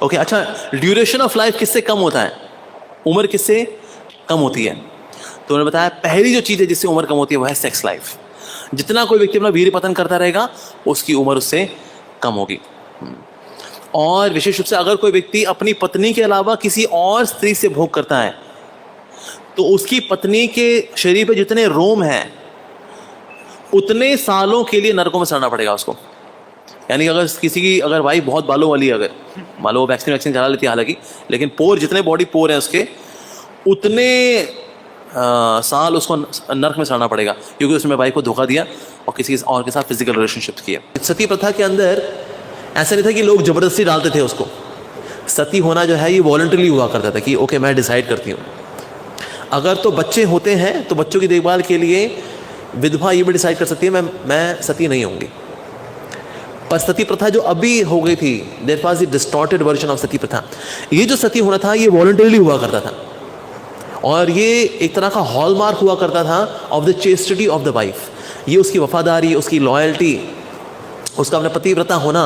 Okay अच्छा, duration of life किससे कम होता है? उम्र किससे कम होती है? तो उन्होंने बताया पहली जो चीज़ है जिससे उम्र कम होती है वो है सेक्स लाइफ। जितना कोई व्यक्ति अपना वीर्य पतन करता रहेगा उसकी उम्र उससे कम होगी। और विशेष रूप से अगर कोई व्यक्ति अपनी पत्नी के अलावा किसी और स्त्री से भोग करता है तो उसकी पत्नी के शरीर पे जितने रोम हैं उतने सालों के लिए नरकों में सड़ना पड़ेगा उसको। यानी अगर किसी की अगर वाइफ बहुत बालों वाली है, अगर मान लो वो वैक्सीन चला लेती है हालांकि, लेकिन पोर जितने बॉडी पोर हैं उसके उतने साल उसको नर्क में सड़ना पड़ेगा क्योंकि उसने वाइफ को धोखा दिया और किसी और के साथ फिजिकल रिलेशनशिप किया। सती प्रथा के अंदर ऐसा नहीं था कि लोग जबरदस्ती डालते थे उसको। सती होना जो है ये वॉलंटरी हुआ करता था कि ओके मैं डिसाइड करती हूँ। अगर तो बच्चे होते हैं तो बच्चों की देखभाल के लिए विधवा ये भी डिसाइड कर सकती है मैं सती नहीं होंगी। पर सती प्रथा जो अभी हो गई थी, there was the distorted version of sati pratha. ये जो सती होना था ये वॉलंटरीली हुआ करता था और ये एक तरह का हॉलमार्क हुआ करता था of the chastity of the wife. ये उसकी वफादारी, उसकी लॉयल्टी, उसका अपना पतिव्रता होना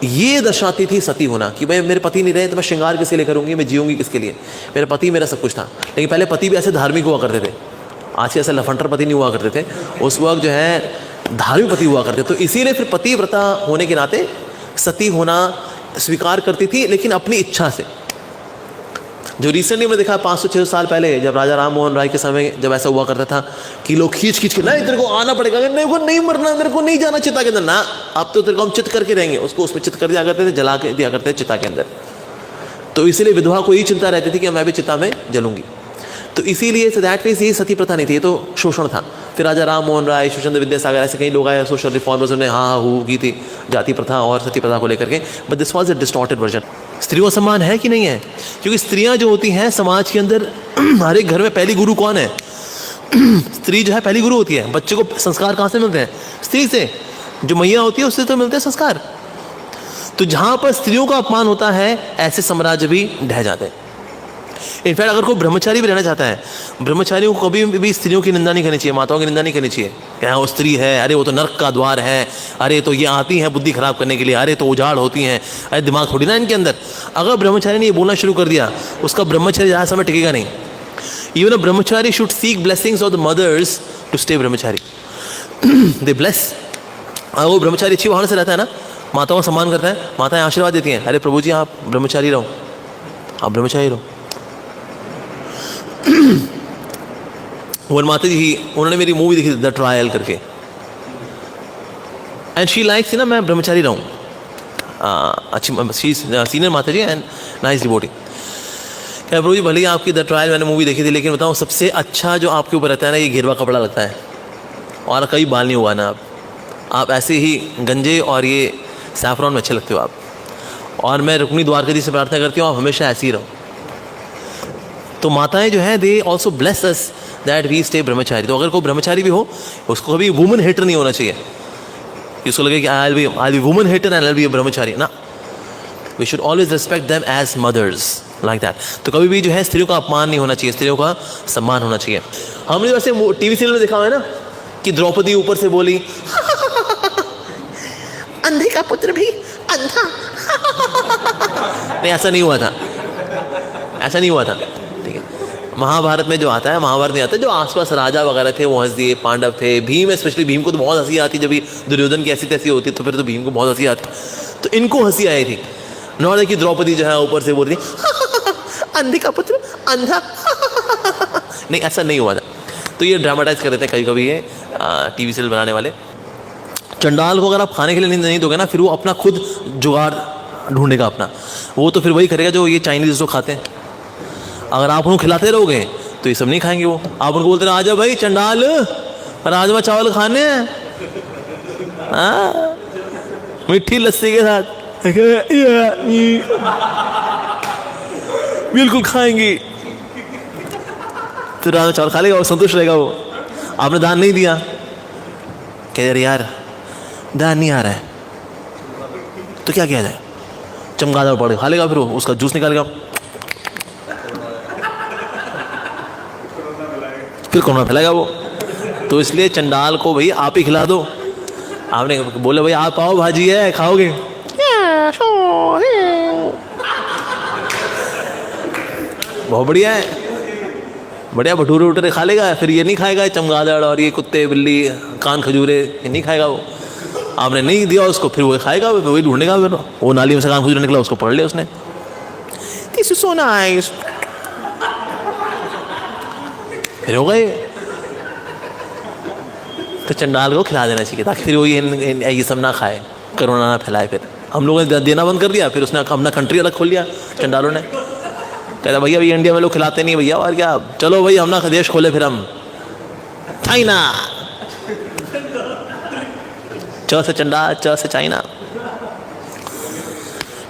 ये दर्शाती थी सती होना कि भाई मेरे पति नहीं रहे तो मैं श्रृंगार किसके लिए करूंगी, मैं जीऊंगी किसके लिए, मेरा पति मेरा सब कुछ था। लेकिन पहले पति भी ऐसे धार्मिक हुआ करते थे, आज के ऐसे लफंटर पति नहीं हुआ करते थे, उस वक्त जो है धार्मिक पति हुआ करते। तो इसीलिए फिर पतिव्रता होने के नाते सती होना स्वीकार करती थी, लेकिन अपनी इच्छा से। जो रिसेंटली मैं देखा 500-600 साल पहले जब राजा राम मोहन राय के समय जब ऐसा हुआ करता था कि लोग खींच के नहीं तेरे को आना पड़ेगा, मेरे को नहीं मरना, मेरे को नहीं जाना चिता के अंदर, ना अब तो तेरे को हम चित करके रहेंगे, उसको उसमें चित कर दिया करते थे, जला के दिया करते थे चिता के अंदर। तो इसीलिए विधवा को यही चिंता रहती थी कि मैं भी चिता में जलूंगी। तो इसीलिए दैट मीन्स ये सती प्रथा नहीं थी, ये तो शोषण था। फिर राजा राम मोहन राय, ईश्वरचंद्र विद्यासागर ऐसे कई लोग आए सोशल रिफॉर्मर्स, उन्होंने हाँ हू की थी जाति प्रथा और सती प्रथा को लेकर के, but this was a distorted version. स्त्रियों सम्मान है कि नहीं है? क्योंकि स्त्रियां जो होती हैं समाज के अंदर हर एक घर में पहली गुरु कौन है? स्त्री जो है पहली गुरु होती है। बच्चे को संस्कार कहाँ से मिलते हैं? स्त्री से। जो मैया होती है उससे तो मिलते हैं संस्कार। तो जहाँ पर स्त्रियों का अपमान होता है ऐसे साम्राज्य भी ढह जाते हैं। इनफैक्ट अगर कोई ब्रह्मचारी भी रहना चाहता है, ब्रह्मचारियों को कभी भी स्त्रियों की निंदा नहीं करनी चाहिए, माताओं की निंदा नहीं करनी चाहिए। क्या वो स्त्री है, अरे वो तो नर्क का द्वार है, अरे तो ये आती हैं बुद्धि खराब करने के लिए, अरे तो उजाड़ होती हैं, अरे दिमाग थोड़ी ना इनके अंदर। अगर ब्रह्मचारी ने ये बोलना शुरू कर दिया उसका ब्रह्मचारी ज़्यादा समय टिकेगा नहीं। Even a brahmachari should seek blessings of the mothers to stay brahmachari. They bless. वो ब्रह्मचारी अच्छी भावना से रहता है ना, माताओं का सम्मान करता है, माताएं आशीर्वाद देती हैं, अरे प्रभु जी आप ब्रह्मचारी रहो, आप ब्रह्मचारी रहो। वन माता जी उन्होंने मेरी मूवी देखी द ट्रायल करके, एंड शी लाइक्स ना मैं ब्रह्मचारी रहूं। अच्छी शी सीनियर माता जी एंड नाइस डिवोटी। क्या प्रभु जी भले ही आपकी द ट्रायल मैंने मूवी देखी थी, लेकिन बताओ सबसे अच्छा जो आपके ऊपर रहता है ना ये घेरवा कपड़ा लगता है और कई बाल नहीं हुआ ना आप ऐसे ही गंजे और ये सैफरॉन में अच्छे लगते हो आप। और मैं रुक्मिणी द्वारकाधीश से प्रार्थना करती हूँ आप हमेशा ऐसे ही रहो। तो माताएं जो है they also bless us that we stay brahmachari. तो अगर कोई ब्रह्मचारी भी हो उसको कभी वुमन हेटर नहीं होना चाहिए, इसको लगे कि I be woman hater and I be brahmachari ना। We should always respect them as mothers like that. तो कभी भी जो है स्त्रियों का अपमान नहीं होना चाहिए, स्त्रियों का सम्मान होना चाहिए। हमने वैसे टीवी सीरियल में देखा हुआ है ना कि द्रौपदी ऊपर से बोली अंधे का पुत्र भी अंधा। नहीं ऐसा नहीं हुआ था, ऐसा नहीं हुआ था। ठीक है, महाभारत में जो आता है, महाभारत में आता है जो आसपास राजा वगैरह थे वो हंस दिए, पांडव थे, भीम स्पेशली, भीम को तो बहुत हंसी आती जब भी दुर्योधन की ऐसी तैसी होती तो फिर तो भीम को बहुत हंसी आती, तो इनको हंसी आई थी। नॉट कि द्रौपदी जो है ऊपर से बोल रही अंधे का पुत्र अंधा। नहीं ऐसा नहीं हुआ था। तो ये ड्रामेटाइज कर देते हैं कभी कभी ये टीवी सीरियल बनाने वाले। चंडाल को अगर आप खाने के लिए नहीं दोगे ना फिर वो अपना खुद जुगाड़ ढूंढेगा अपना, वो तो फिर वही करेगा जो ये चाइनीज लोग खाते हैं। अगर आप उनको खिलाते रहोगे तो ये सब नहीं खाएंगे वो। आप उनको बोलते रहो आजा भाई चंडाल राजमा चावल खाने हैं मीठी लस्सी के साथ, बिल्कुल खाएंगी। तो राजमा चावल खा लेगा और संतुष्ट रहेगा वो। आपने दान नहीं दिया, कह रहे यार दान नहीं आ रहा है तो क्या किया जाए, चमगादड़ पड़े खा लेगा, फिर वो उसका जूस निकालेगा, फिर कोरोना फैलाएगा वो। तो इसलिए चंडाल को भाई आप ही खिला दो। आपने बोले भाई आप पाव भाजी है खाओगे, बहुत बढ़िया है, बढ़िया भटूरे वटूरे खा लेगा, फिर ये नहीं खाएगा चमगादड़ और ये कुत्ते बिल्ली कान खजूरे, ये नहीं खाएगा वो। आपने नहीं दिया उसको, फिर वो खाएगा, वही ढूंढेगा, फिर वो नाली में से कान खजूरे निकला, उसको पकड़ लिया उसने। दिस इज सो नाइस, फिर हो गए। तो चंडाल को खिला देना चाहिए ताकि फिर वो ये सब ना खाए, कोरोना ना फैलाए। फिर हम लोगों ने देना बंद कर दिया, फिर उसने अपना कंट्री अलग खोल लिया चंडालों ने। कहता भैया भैया इंडिया में लोग खिलाते नहीं भैया, और क्या, चलो भाई हम ना देश खोले फिर हम, चाइना, च से चंडाल, च से चाइना।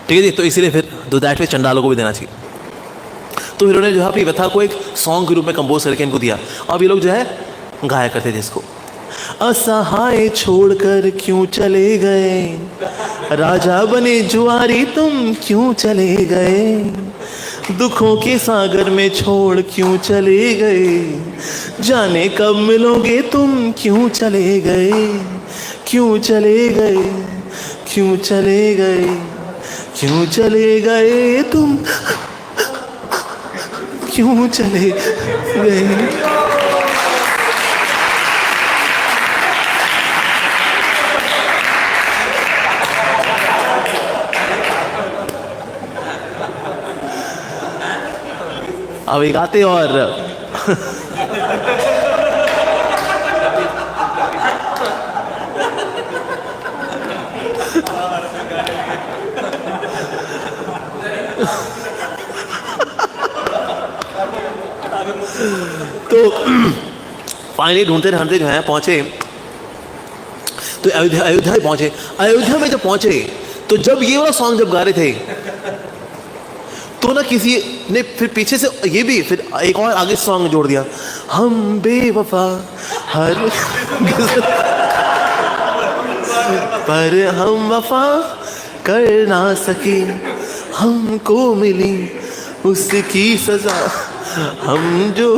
ठीक है जी, तो इसीलिए फिर दो दैट वे चंडालों को भी देना चाहिए। तो फिर उन्होंने जो है अपनी व्यथा को एक सॉन्ग के रूप में कंपोज करके इनको दिया। अब ये लोग जो है गाया करते थे इसको। असहाय छोड़कर क्यों चले गए, राजा बने जुआरी तुम क्यों चले गए, दुखों के सागर में छोड़ क्यों चले गए, जाने कब मिलोगे तुम क्यों चले गए, क्यों चले गए, क्यों चले गए, क्यों चले गए तुम, क्यों चले गए। अब एक आते और तो फाइनली ढूंढते ढूंढते जो है पहुंचे, तो अयोध्या पहुंचे। अयोध्या में जब पहुंचे तो जब ये वाला सॉन्ग जब गा रहे थे तो ना किसी ने फिर पीछे से ये भी फिर एक और आगे सॉन्ग जोड़ दिया, हम बेवफा हर पर हम वफा कर ना सके, हमको मिली उसकी सजा, हम जो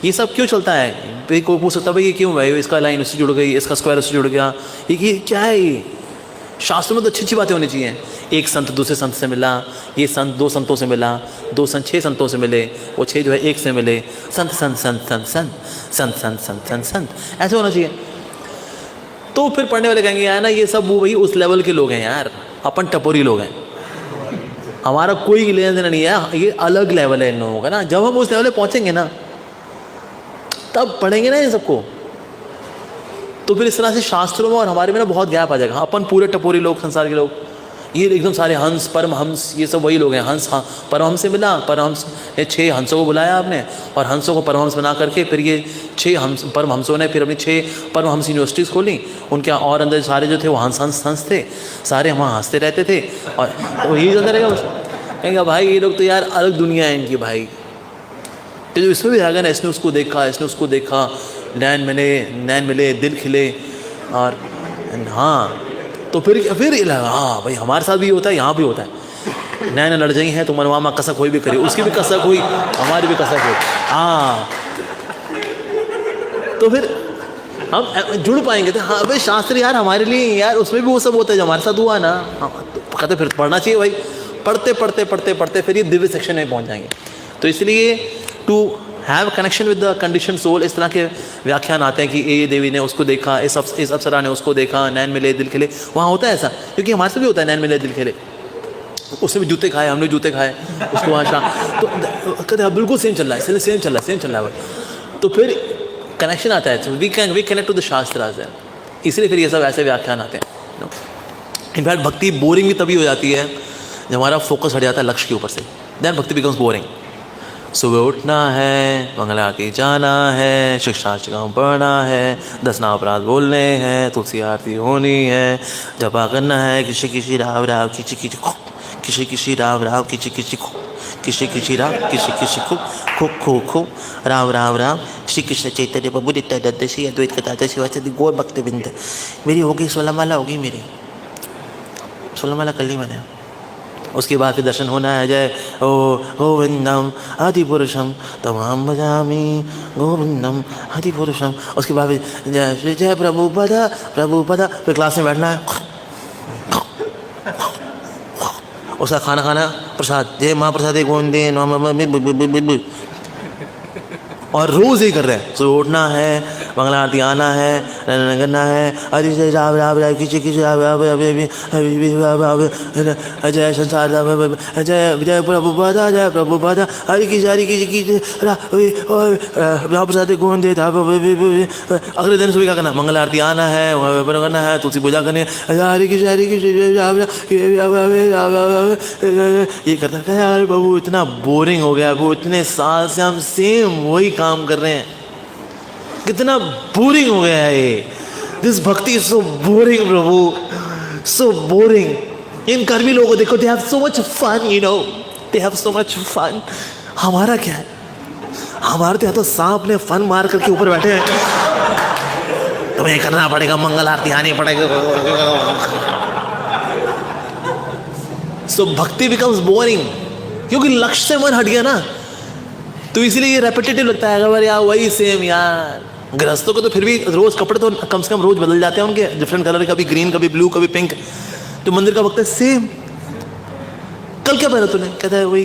ये सब क्यों चलता है? भाई कोई पूछ सकता है भाई ये क्यों भाई, इसका लाइन उससे जुड़ गई, इसका स्क्वायर उससे जुड़ गया, ये क्या है? ये शास्त्रों में तो अच्छी अच्छी बातें होनी चाहिए। एक संत दूसरे संत से मिला, ये संत दो संतों से मिला, दो संत 6 संतों से मिले, वो 6 जो है एक से मिले, संत संत संत संत संत संत संत संत संत संत ऐसे होना चाहिए। तो फिर पढ़ने वाले कहेंगे यार ना ये सब वो भाई उस लेवल के लोग हैं यार, अपन टपोरी लोग हैं, हमारा कोई लेना देना नहीं है, ये अलग लेवल है इन लोगों का ना। जब हम उस लेवल पे पहुंचेंगे ना तब पढ़ेंगे ना ये सबको, तो फिर इस तरह से शास्त्रों में और हमारे में ना बहुत गैप आ जाएगा। अपन पूरे टपोरी लोग, संसार के लोग, ये एकदम सारे हंस परमहंस, ये सब वही लोग हैं। हंस, हाँ परमहंस से मिला, परमहंस ये 6 हंसों को बुलाया आपने और हंसों को परमहंस बना करके फिर ये 6 हंस परमहंसों ने फिर अपनी 6 परमहंस यूनिवर्सिटीज़ खोली। उनके और अंदर सारे जो थे वो हंस हंस हंस थे, सारे वहाँ हंसते रहते थे और तो यही चलता रहेगा। कहेंगे भाई ये लोग तो यार अलग दुनिया है इनकी भाई। तो जो इसमें भी आएगा ना, इसने उसको देखा, इसने उसको देखा, नैन मिले दिल खिले, और हाँ तो फिर लगा हाँ भाई हमारे साथ भी होता है, यहाँ भी होता है। नैन लड़ जाई हैं तो मनवा में कसक हुई भी करे, उसकी भी कसक हुई, हमारी भी कसक हुई, हाँ तो फिर हम जुड़ पाएंगे। तो हाँ भाई शास्त्र यार हमारे लिए यार उसमें भी वो सब होता है जो हमारे साथ हुआ ना। हाँ तो कहते फिर पढ़ना चाहिए भाई। पढ़ते पढ़ते पढ़ते पढ़ते फिर ये दिव्य सेक्शन में पहुँच जाएंगे। तो इसलिए to have connection with the condition soul, इस तरह के व्याख्यान आते हैं कि ये देवी ने उसको देखा, इस अप्सरा ने उसको देखा, नैन मिले दिल खिले। वहाँ होता है ऐसा, क्योंकि हमारे से भी होता है नैन मिले दिल खिले। उसने भी जूते खाए, हमने जूते खाए, उसको वहाँ तो कहते हैं बिल्कुल सेम चल रहा है, इसलिए सेम चल रहा है भाई। तो फिर कनेक्शन आता है, we connect to the shastras है, इसलिए फिर ये सब ऐसे व्याख्यान आते हैं। इनफैक्ट भक्ति बोरिंग भी तभी हो जाती है जब हमारा फोकस हट जाता है लक्ष्य के ऊपर से, देन भक्ति बिकम्स बोरिंग। सुबह उठना है, मंगला आरती जाना है, शिक्षाष्टकम पढ़ना है, 10 नाम अपराध बोलने हैं, तुलसी आरती होनी है, जपा करना है, किसी किसी राव राव किची किची खो, किसी किसी राव राव किची किची खो, कृष्ण कृष्ण राम कृष्ण कृष्ण खो खो खो खो राम राम राम श्री कृष्ण चैतन्य प्रभु नित्यानंद श्री अद्वैत गदाधर शिवासादि गौर भक्तवृंद। मेरी हो गई 16 माला, होगी मेरी 16 माला कर ली मैंने। उसके बाद फिर दर्शन होना है। जय ओ गोविंदम आदि पुरुषम तमाम भजामि गोविंदम आदि पुरुषम। उसके बाद फिर जय श्री जय प्रभुपदा प्रभुपदा। फिर क्लास में बैठना है, उसका खाना खाना, प्रसाद जय महाप्रसाद गोविंदे। और रोज ही कर रहे हैं। सुबह उठना है, मंगला आरती आना है, करना है, हरि जय राम राम राम किसी किसी जय संसार जय जय प्रभुपादा जय प्रभुपादा हरि की राम प्रसाद गोविंद। अगले दिन सुबह क्या करना, मंगल आरती आना है, करना है, तुलसी पूजा करनी है, हरि की ये करता है। यार बाबू इतना बोरिंग हो गया, वो इतने साल से हम सेम वही काम कर रहे हैं, कितना बोरिंग हो गया है ये। This bhakti is so boring Prabhu, so boring. इन कर्मी लोगों को देखो, they have so much fun, you know, they have so much fun. हमारा क्या है, हमारे तो यहाँ तो सांप ने फन मार करके ऊपर बैठे हैं, तुम्हें करना पड़ेगा, मंगल आरती आनी पड़ेगा। सो भक्ति बिकम्स बोरिंग, क्योंकि लक्ष्य से मन हट गया ना, तो इसलिए ये रेपिटेटिव लगता है। अगर यार वही सेम यार, गृहस्थों को तो फिर भी रोज कपड़े तो कम से कम रोज बदल जाते हैं उनके, डिफरेंट कलर, कभी ग्रीन कभी ब्लू कभी पिंक। तो मंदिर का वक्त है सेम। कल क्या पहना तूने, कहता है वही,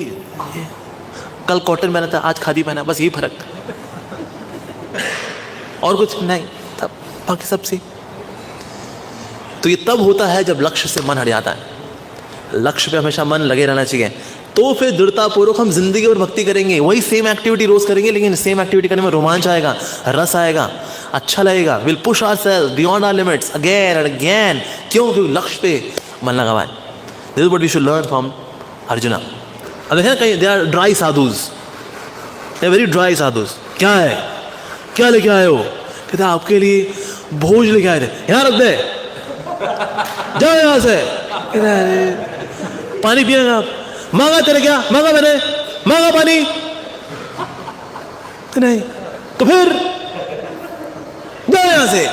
कल कॉटन पहना था आज खादी पहना, बस यही फर्क, और कुछ नहीं, तब बाकी सब सी। तो ये तब होता है जब लक्ष्य से मन हट जाता है। लक्ष्य पे हमेशा मन लगे रहना चाहिए, तो फिर दृढ़तापूर्वक हम जिंदगी और भक्ति करेंगे। वही सेम एक्टिविटी रोज करेंगे, लेकिन सेम एक्टिविटी करने में रोमांच आएगा, रस आएगा, अच्छा लगेगा। Will push ourselves beyond our limits again and again. क्यों? क्योंकि लक्ष्य पे मन लगा हुआ है। This is what we should learn from Arjuna. अब देखें कहीं they are dry sadhus, they are very dry sadhus. क्या है, क्या लेके आए हो? कहते हैं आपके लिए भोज लेके आए थे, यहाँ रख दे, जाओ यहाँ से। पानी पिएगा आप? मांगा तेरे, क्या मांगा मैंने? मांगा पानी नहीं, तो फिर जाओ यहां से।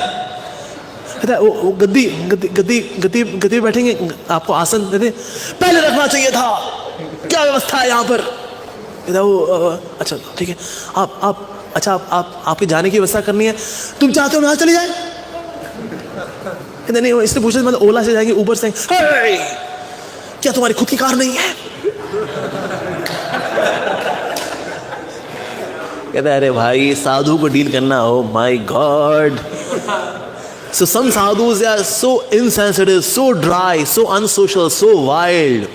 वो गद्दी गद्दी गद्दी गद्दी गद्दी बैठेंगे, आपको आसन देते, पहले रखना चाहिए था, क्या व्यवस्था है यहाँ पर? वो अच्छा ठीक है, आप अच्छा आप आपके जाने की व्यवस्था करनी है, तुम चाहते हो मैं चले जाए? नहीं, इसलिए पूछे मतलब ओला से जाएंगे, ऊबर से जाएंगे, क्या तुम्हारी खुद की कार नहीं है? कहते अरे भाई साधु को डील करना हो, my God. So some sadhus are so insensitive, so dry, so unsocial, so wild,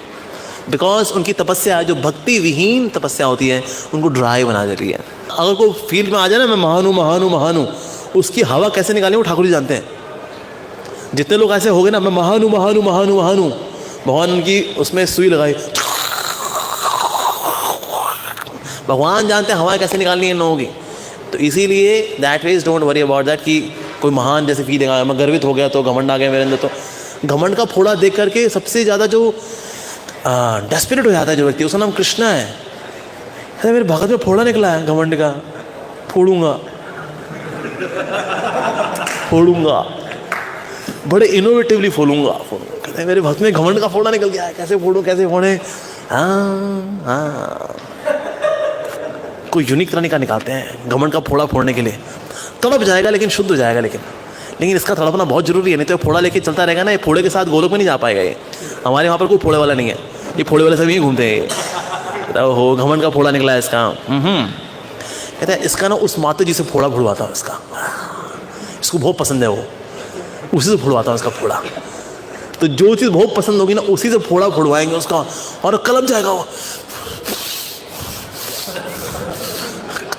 because उनकी तपस्या जो भक्ति विहीन तपस्या होती है उनको ड्राई बना देती है। अगर कोई फील्ड में आ जाए ना, मैं महान हूं महान हूं महान हूं, उसकी हवा कैसे निकालें वो ठाकुर जी जानते हैं। जितने लोग ऐसे हो गए ना, मैं महान हूं महान हूं महान हूं महान हूं, भगवान उनकी उसमें सुई लगाई, भगवान जानते हैं हवाएं कैसे निकालनी है इन लोगों की। तो इसीलिए that ways don't worry about that कि कोई महान जैसे फीलिंग आया, मैं गर्वित हो गया तो घमंड आ गया मेरे अंदर। तो घमंड का फोड़ा देख करके सबसे ज़्यादा जो डेस्परेट हो जाता है जो व्यक्ति, उसका नाम कृष्णा है। अरे मेरे भगत में फोड़ा निकला है घमंड का, फोड़ूंगा फोड़ूंगा, बड़े इनोवेटिवली फोड़ूंगा। कहते हैं मेरे भक्त में घमंड का फोड़ा निकल गया है, कैसे फोड़ूं कैसे फोड़े? हाँ हाँ, कोई यूनिक तरीका निकालते हैं घमंड का फोड़ा फोड़ने के लिए। तड़प जाएगा लेकिन शुद्ध हो जाएगा, लेकिन इसका तड़पना बहुत जरूरी है, नहीं तो ये फोड़ा लेके चलता रहेगा ना, ये फोड़े के साथ गोलोक में नहीं जा पाएगा। ये हमारे वहाँ पर कोई फोड़े वाला नहीं है, ये फोड़े वाले सब यहीं घूमते हैं। हो घमंड का फोड़ा निकला है इसका। कहते हैं इसका ना उस माता जी से फोड़ा फुड़वाता हूँ, इसका इसको बहुत पसंद है, वो उसी से फुड़वाता हूँ इसका फोड़ा। तो जो चीज़ बहुत पसंद होगी ना उसी से फोड़ा फुड़वाएंगे उसका, और कलम जाएगा वो।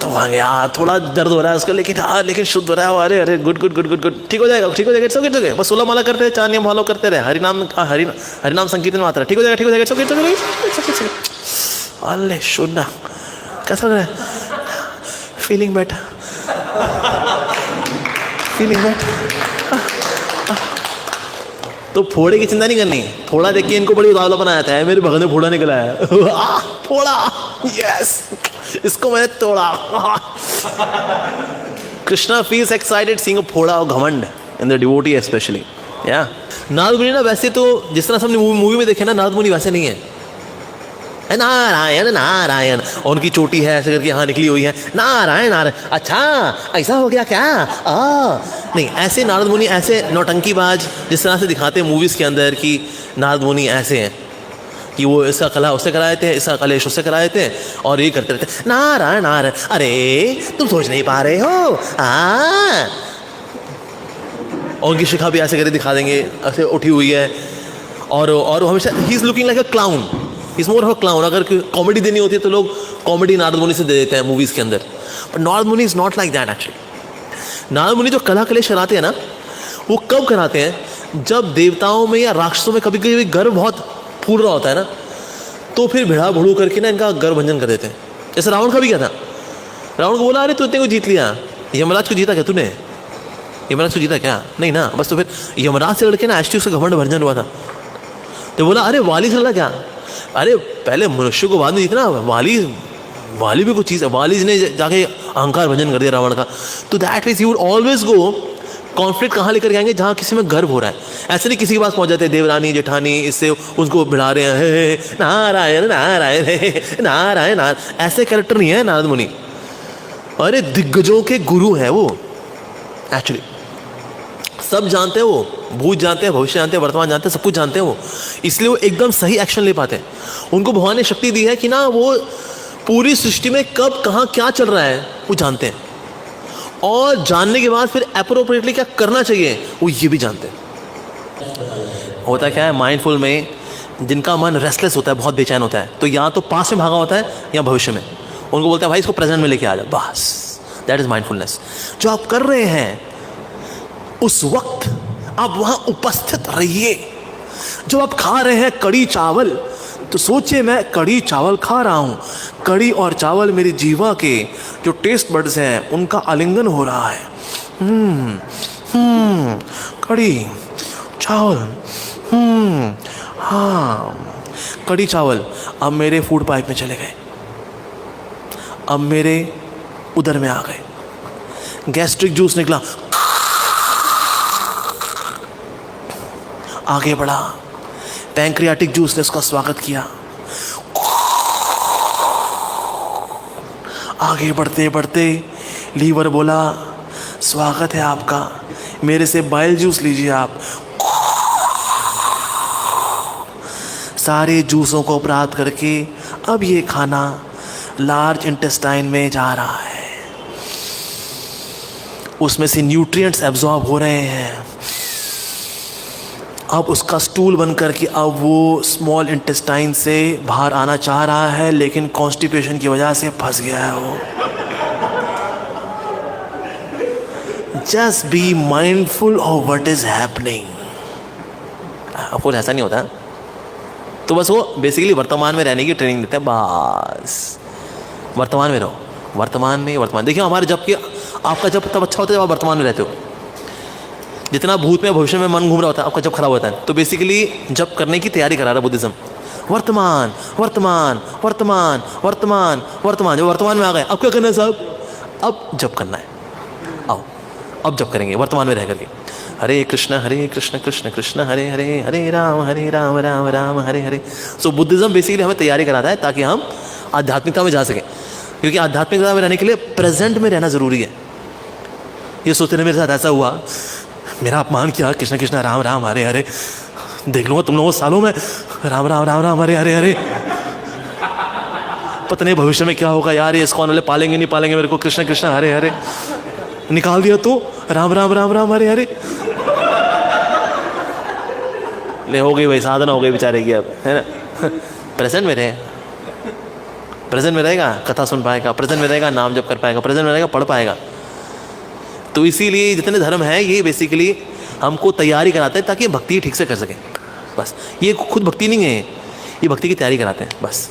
तो यार थोड़ा दर्द हो रहा है उसका, लेकिन हाँ लेकिन शुद्ध हो रहा है। अरे अरे good good good good good, ठीक हो जाएगा ठीक हो जाएगा, इट्स ओके। बस 16 माला करते रहे, 4 नियम फॉलो करते रहे, हरिनाम संकीर्तन में आता रहे, ठीक हो जाएगा ठीक हो जाएगा, इट्स ओके। अल्ले शुद्ध कैसा लग रहा है? Feeling better, feeling better. तो फोड़े की चिंता नहीं करनी, फोड़ा देख के इनको बड़ी उतावला बनाया था, मेरे भगत में फोड़ा निकला है। फोड़ा, यस, इसको मैंने तोड़ा। Krishna feels excited seeing a फोड़ा और घमंड इन द डिवोटी स्पेशली। या नारद मुनि ना वैसे तो जिस तरह से हमने मूवी में देखे ना, नारद मुनि वैसे नहीं है। नारायण नारायण, और उनकी चोटी है ऐसे करके यहाँ निकली हुई है, नारायण नारायण, अच्छा ऐसा हो गया क्या? नहीं, ऐसे नारद मुनि ऐसे नौटंकीबाज जिस तरह से दिखाते हैं मूवीज़ के अंदर कि नारद मुनि ऐसे हैं कि वो इसका कला उससे करा देते हैं, इसका कलेश उससे करा देते हैं और ये करते रहते हैं, नारायण नारायण। अरे तुम सोच नहीं पा रहे हो। और उनकी शिखा भी ऐसे करके दिखा देंगे, ऐसे उठी हुई है, और हमेशा he is looking like a clown, is more of a clown. अगर कॉमेडी देनी होती है तो लोग कॉमेडी नारद मुनि से दे देते हैं मूवीज़ के अंदर, बट नारद मुनि is not like that actually. Narad मुनि जो कला कलेश कराते हैं ना, वो कब कराते हैं? जब देवताओं में या राक्षसों में कभी कभी गर्व बहुत फूल रहा होता है ना, तो फिर भिड़ा भुड़ू करके ना इनका गर्व भंजन कर देते हैं। जैसे रावण का भी क्या था, रावण को बोला अरे तू इतने को जीत लिया, यमराज को जीता क्या तूने? यमराज को जीता क्या? नहीं ना, बस तो फिर यमराज से लड़के ना एचटी उसका घमंड भंजन हुआ था। तो बोला अरे वाली से लड़ा क्या? अरे पहले मनुष्य को बाद में जीतना, वाली भी कुछ चीज़ है, वाली ने जाके अहंकार भंजन कर दिया रावण का। तो that means you would always go, conflict कहाँ लेकर आएंगे? जहाँ किसी में गर्व हो रहा है। ऐसे नहीं किसी के पास पहुँच जाते देवरानी जेठानी, इससे उसको भिड़ा रहे हैं, हे नारायण नारायण हे नारायण नारायण, ऐसे कैरेक्टर नहीं है नारद मुनि। अरे दिग्गजों के गुरु हैं वो एक्चुअली, सब जानते हैं वो, भूत जानते हैं, भविष्य जानते हैं, वर्तमान जानते हैं, सब कुछ जानते हैं वो, इसलिए वो एकदम सही एक्शन ले पाते हैं। उनको भगवान ने शक्ति दी है कि ना वो पूरी सृष्टि में कब कहाँ क्या चल रहा है वो जानते हैं, और जानने के बाद फिर एप्रोप्रिएटली क्या करना चाहिए वो ये भी जानते हैं। होता क्या है माइंडफुल में, जिनका मन रेस्टलेस होता है, बहुत बेचैन होता है, तो या तो पास में भागा होता है या भविष्य में, उनको बोलते हैं भाई इसको प्रेजेंट में लेके आ जाओ, बस दैट इज माइंडफुलनेस। जो आप कर रहे हैं उस वक्त आप वहां उपस्थित रहिए। जब आप खा रहे हैं कड़ी चावल, तो सोचिए मैं कड़ी चावल खा रहा हूं, कड़ी और चावल मेरी जीवा के जो टेस्ट बड्स हैं उनका आलिंगन हो रहा है। कड़ी चावल, हाँ कड़ी चावल अब मेरे फूड पाइप में चले गए, अब मेरे उदर में आ गए, गैस्ट्रिक जूस निकला, आगे बढ़ा, पैंक्रियाटिक जूस ने उसका स्वागत किया, आगे बढ़ते बढ़ते लीवर बोला स्वागत है आपका, मेरे से बाइल जूस लीजिए आप। सारे जूसों को प्राप्त करके अब ये खाना लार्ज इंटेस्टाइन में जा रहा है, उसमें से न्यूट्रिएंट्स एब्जॉर्ब हो रहे हैं। अब उसका स्टूल बन करके अब वो स्मॉल इंटेस्टाइन से बाहर आना चाह रहा है, लेकिन कॉन्स्टिपेशन की वजह से फंस गया है वो। Just be mindful of what is happening. Of course ऐसा नहीं होता, तो बस वो बेसिकली वर्तमान में रहने की ट्रेनिंग देते हैं, बस वर्तमान में रहो, वर्तमान में वर्तमान। देखिए हमारे जब कि आपका जब तब अच्छा होता है जब आप वर्तमान में रहते हो। जितना भूत में भविष्य में मन घूम रहा होता है आपका जब खराब होता है, तो बेसिकली जब करने की तैयारी करा रहा है बुद्धिज्म, वर्तमान वर्तमान वर्तमान वर्तमान वर्तमान। जब वर्तमान में आ गए अब क्या करना है साहब? अब जब करना है, आओ अब जब करेंगे वर्तमान में रह करके। हरे कृष्ण कृष्ण कृष्ण हरे हरे, हरे राम राम राम हरे हरे। सो बुद्धिज्म बेसिकली हमें तैयारी कराता है ताकि हम आध्यात्मिकता में जा सकें, क्योंकि आध्यात्मिकता में रहने के लिए प्रेजेंट में रहना ज़रूरी है। ये सोचते रहे मेरे साथ ऐसा हुआ, मेरा अपमान किया, कृष्ण कृष्ण राम राम हरे हरे, देख लूँगा तुम लोगों सालों में राम राम राम राम हरे हरे हरे। पता नहीं भविष्य में क्या होगा यार, ये इस्कॉन वाले पालेंगे नहीं पालेंगे मेरे को, कृष्ण कृष्ण हरे हरे निकाल दिया तो राम राम राम राम हरे हरे। ले हो गई भाई, साधना हो गई बेचारे की अब, है ना। प्रेजेंट में रहे, प्रेजेंट में रहेगा कथा सुन पाएगा, प्रेजेंट में रहेगा नाम जप कर पाएगा, प्रेजेंट में रहेगा पढ़ पाएगा। तो इसीलिए जितने धर्म हैं ये बेसिकली हमको तैयारी कराते हैं ताकि भक्ति ठीक से कर सकें। बस ये खुद भक्ति नहीं है, ये भक्ति की तैयारी कराते हैं बस।